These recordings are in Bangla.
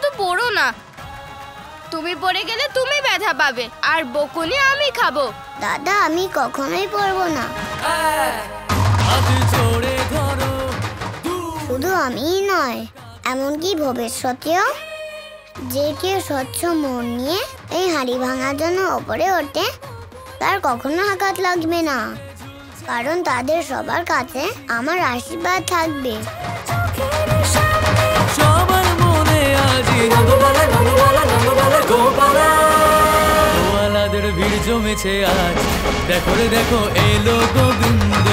শুধু পড়ো না, তুমি পড়ে গেলে তুমি ব্যথা পাবে আর বকুনি আমি খাবো। দাদা আমি কখনোই পড়বো না। শুধু আমিই নয়, এমনকি ভবিষ্যতেও যে কেউ স্বচ্ছ মন নিয়ে এই হাঁড়ি ভাঙার জন্য ওপরে ওঠে তার কখনো আঘাত লাগবে না, কারণ তাদের সবার কাছে আমার আশীর্বাদ থাকবে। সবার মনে আজি গোপালাদের ভিড় জমেছে আজ, দেখো রে দেখো এলো গোবিন্দ,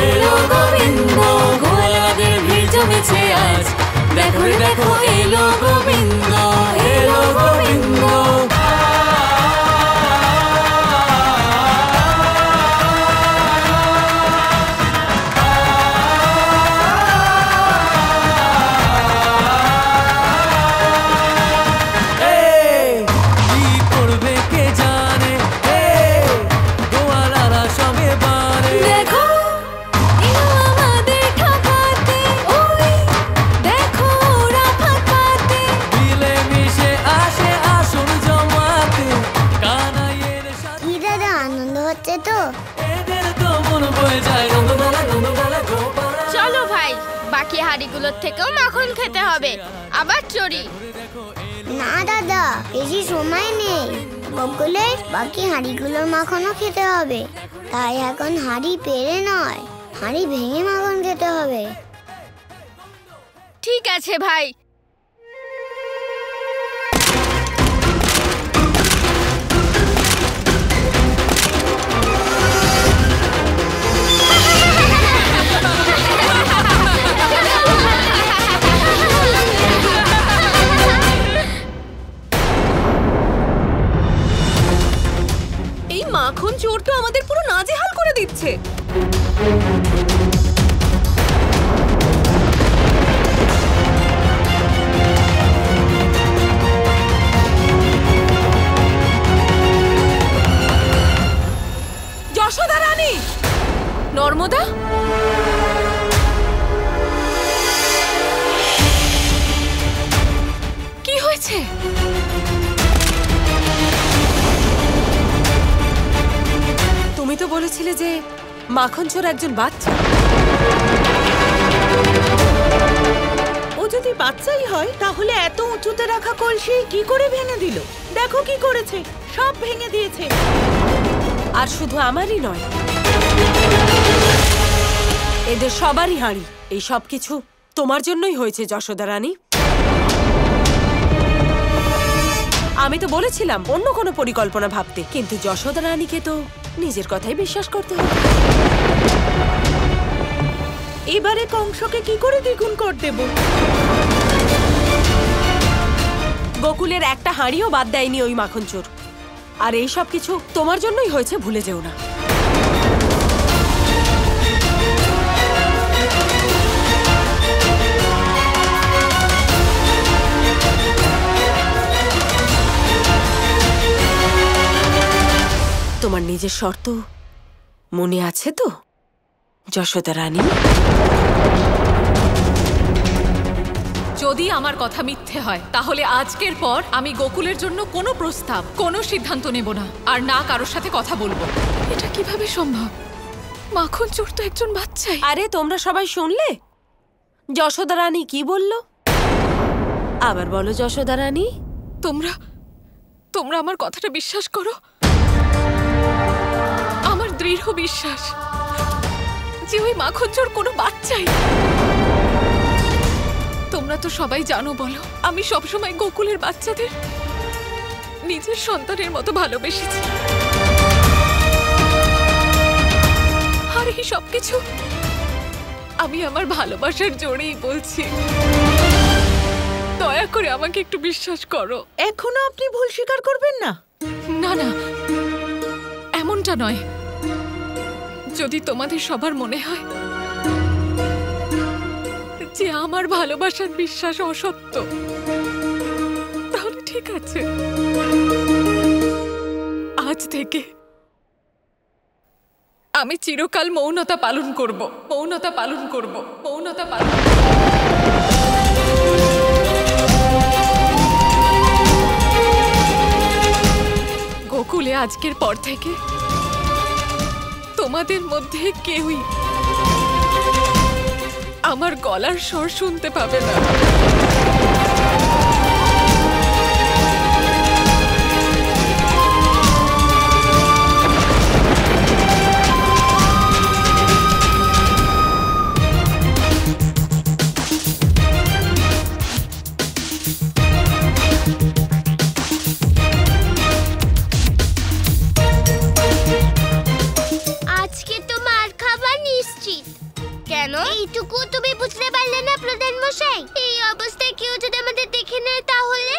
এলো গোবিন্দ। গোপালাদের ভিড় জমেছে আজ, দেখো রে দেখো এলো গোবিন্দ, এলো গোবিন্দ। চলো ভাই, বাকি হাঁড়িগুলোর থেকেও মাখন খেতে হবে, আবার চড়ি। না দাদা, বেশি সময় নেই, বকুলের বাকি হাঁড়িগুলোর মাখনও খেতে হবে। তাই এখন হাঁড়ি পেরে নয়, হাঁড়ি ভেঙে মাখন খেতে হবে। ঠিক আছে ভাই। মাখন চোর তো আমাদের পুরো নাজেহাল করে দিচ্ছে। যশোদা রানী, নর্মদা, কি হয়েছে? তুমি তো বলেছিলে যে মাখন চোর একজন বাচ্চা। ও যদি বাচ্চাই হয় তাহলে এত উঁচুতে রাখা কলসি কি করে ভেঙে দিল? দেখো কি করেছে, সব ভেঙে দিয়েছে। আর শুধু আমারই নয়, এদের সবারই হাঁড়ি। এই সব কিছু তোমার জন্যই হয়েছে যশোদা রানী। আমি তো বলেছিলাম অন্য কোনো পরিকল্পনা ভাবতে, কিন্তু যশোদা রানীকে তো নিজের কথাই বিশ্বাস করতে হবে। এবারে কংসকে কি করে দ্বিগুণ কর দেব? গোকুলের একটা হাঁড়িও বাদ দেয়নি ওই মাখন চোর। আর এই সব কিছু তোমার জন্যই হয়েছে, ভুলে যেও না। তোমার নিজের শর্ত মনে আছে তো যশোদা রানী? যদি আমার কথা মিথ্যে হয় তাহলে আজকের পর আমি গোকুলের জন্য কোনো প্রস্তাব, কোনো সিদ্ধান্ত নেব না, আর না কারোর সাথে কথা বলবো। এটা কিভাবে সম্ভব? মাখন চোর তো একজন বাচ্চাই। আরে তোমরা সবাই শুনলে যশোদা রানী কি বলল? আবার বলো যশোদা রানী। তোমরা আমার কথাটা বিশ্বাস করো। আমার দৃঢ় বিশ্বাস যে ওই মাখন চোর কোনো বাচ্চাই। তোমরা তো সবাই জানো, বলো, আমি সবসময় গোকুলের বাচ্চাদের নিজের সন্তানের মতো ভালোবেসেছি। আর এই সবকিছু আমি আমার ভালোবাসার জোরেই বলছি। দয়া করে আমাকে একটু বিশ্বাস করো। এখনো আপনি ভুল স্বীকার করবেন না? না না, এমনটা নয়। যদি তোমাদের সবার মনে হয় যে আমার ভালোবাসার বিশ্বাস অসত্য, তাহলে ঠিক আছে। আজ থেকে আমি চিরকাল মৌনতা পালন করব, মৌনতা পালন করব, মৌনতা পালন করব। আজকের পর থেকে তোমাদের মধ্যে কেউই আমার গলার স্বর শুনতে পাবে না। আজকে তো মার খাওয়া নিশ্চিত। কেন? এইটুকু তুমি বুঝতে পারলে না প্রধান মশাই? এই অবস্থায় কেউ যদি আমাদের দেখে নেয় তাহলে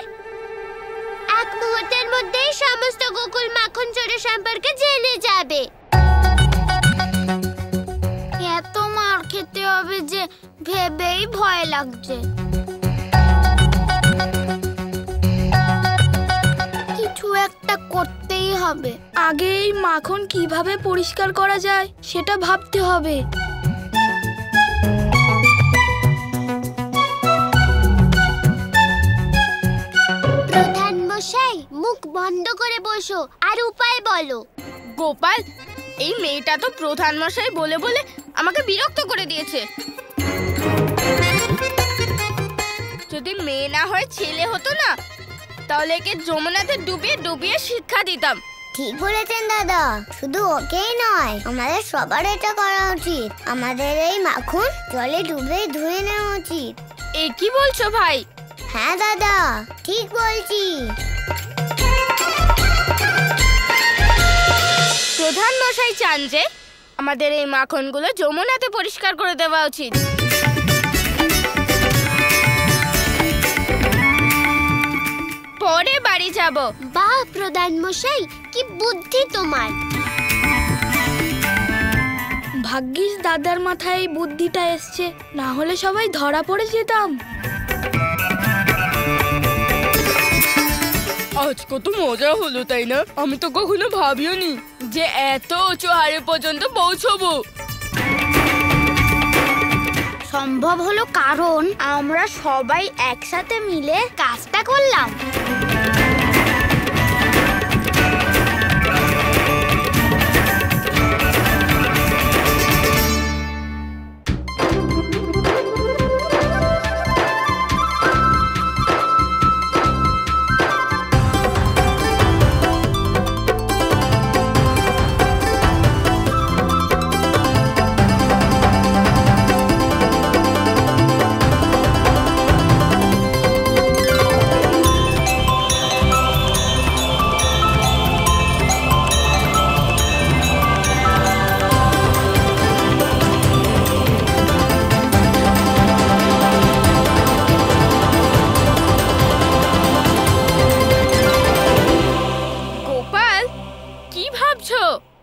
এক মুহূর্তের মধ্যেই সমস্ত গোকুল মাখন চোরের সম্পর্কে জেনে যাবে। এত মার খেতে হবে যে ভেবেই ভয় লাগছে। কিছু একটা করতেই হবে। আগে এই মাখন কিভাবে পরিষ্কার করা যায় সেটা ভাবতে হবে। প্রধান মশাই মুখ বন্ধ করে বসো আর উপায় বলো। গোপাল, এই মেয়েটা তো প্রধান মশাই বলে বলে আমাকে বিরক্ত করে দিয়েছে। যদি মেয়ে না হয় ছেলে হতো না, তাহলে একে যমুনাতে ডুবিয়ে ডুবিয়ে শিক্ষা দিতাম। ঠিক বলেছেন দাদা, শুধু ওকেই নয় আমাদের সবার এটা করা উচিত। আমাদের এই মাখন জলে ডুবে ধুয়ে নেওয়া উচিত। এ কি বলছো ভাই? হ্যাঁ দাদা, ঠিক বলছি। প্রধান মশাই চান যে আমাদের এই মাখনগুলো যমুনাতে পরিষ্কার করে দেওয়া উচিত। পরে বাড়ি যাব। বাহ প্রধান মশাই, কি বুদ্ধি তোমার। ভাগ্যিস দাদার মাথায় এই বুদ্ধিটা এসছে, না হলে সবাই ধরা পড়ে যেতাম। আজ কত মজা হলো, তাই না? আমি তো কখনো ভাবিওনি যে এত উঁচু হাড়ে পর্যন্ত পৌঁছবো। সম্ভব হলো কারণ আমরা সবাই একসাথে মিলে কাজটা করলাম।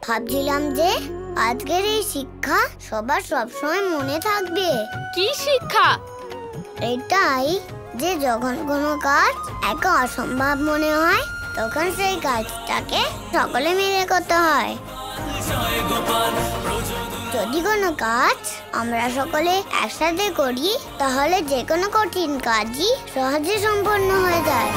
ভাবছিলাম যে আজকের এই শিক্ষা সবার সবসময় মনে থাকবে। কি শিক্ষা? এটাই যে যখন কোনো কাজ একা অসম্ভব মনে হয় তখন সেই কাজটাকে সকলে মিলে করতে হয়। যদি কোনো কাজ আমরা সকলে একসাথে করি তাহলে যে কোনো কঠিন কাজই সহজে সম্পন্ন হয়ে যায়।